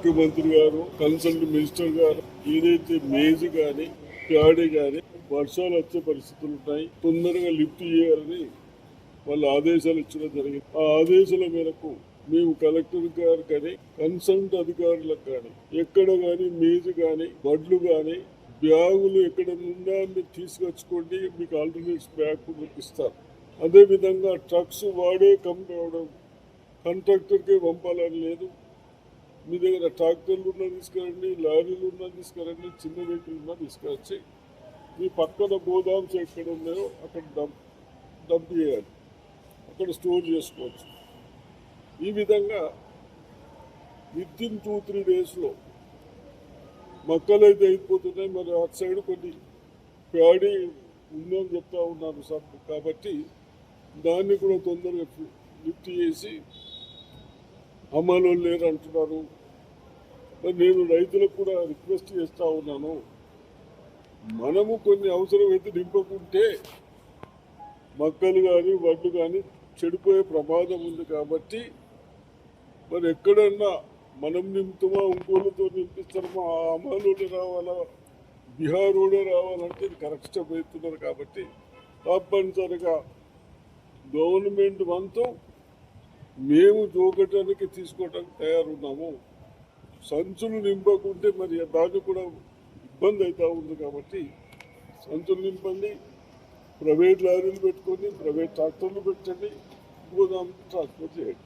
ముఖ్యమంత్రి గారు, consult minister గారు ఏదైతే మేజ్ కానీ ప్యాడీ కానీ వర్షాలు వచ్చే పరిస్థితులు ఉన్నాయి, తొందరగా లిఫ్ట్ చేయాలని వాళ్ళు ఆదేశాలు ఇచ్చడం జరిగింది. ఆ ఆదేశాల మేరకు మేము కలెక్టర్ గారు కానీ కన్సల్ట్ అధికారులకు కానీ ఎక్కడ కానీ మేజ్ కానీ వడ్లు కానీ బ్యాగులు ఎక్కడ నుండా మీరు తీసుకొచ్చుకోండి, మీకు ఆల్టర్నేట్స్ బ్యాగ్ ఇస్తారు. అదేవిధంగా ట్రక్స్ వాడే కాంట్రాక్టర్కే పంపాలని లేదు. మీ దగ్గర ట్రాక్టర్లు ఉన్నా తీసుకురండి, లారీలు ఉన్నా తీసుకురండి, చిన్న వెహికల్ ఉన్నా తీసుకొచ్చి మీ పక్కన గోదామ్స్ ఎక్కడ ఉన్నాయో అక్కడ డంప్ చేయాలి, అక్కడ స్టోర్ చేసుకోవచ్చు. ఈ విధంగా వితిన్ 2-3 డేస్లో మొక్కలు అయితే అయిపోతున్నాయి. మరి అటు సైడ్ కొన్ని ప్యాడీ ఉందని చెప్తా ఉన్నారు సార్. కాబట్టి దాన్ని కూడా తొందరగా లిఫ్ట్ చేసి అమలు లేరు అంటున్నారు. నేను రైతులకు కూడా రిక్వెస్ట్ చేస్తూ ఉన్నాను, మనము కొన్ని అవసరమైతే నింపకుంటే మొక్కలు కానీ వడ్లు కానీ చెడిపోయే ప్రమాదం ఉంది. కాబట్టి మరి ఎక్కడన్నా మనం నింపుతామా ఇంకోళ్ళతో నింపిస్తామా, ఆ అమలులోనే రావాలా, బీహార్లోనే రావాలంటే ఇది కరెక్ట్ స్టెప్ అవుతున్నారు. కాబట్టి తప్పనిసరిగా గవర్నమెంట్ వంతు మేము జోకటానికి తీసుకోవటానికి తయారున్నాము. సంచులు నింపకుంటే మరి దాన్ని కూడా ఇబ్బంది అవుతూ ఉంది. కాబట్టి సంచులు నింపండి, ప్రైవేట్ లారీలు పెట్టుకొని ప్రైవేట్ ట్రాక్టర్లు పెట్టండి, గోదాం ట్రాన్స్పోర్ట్ చేయండి.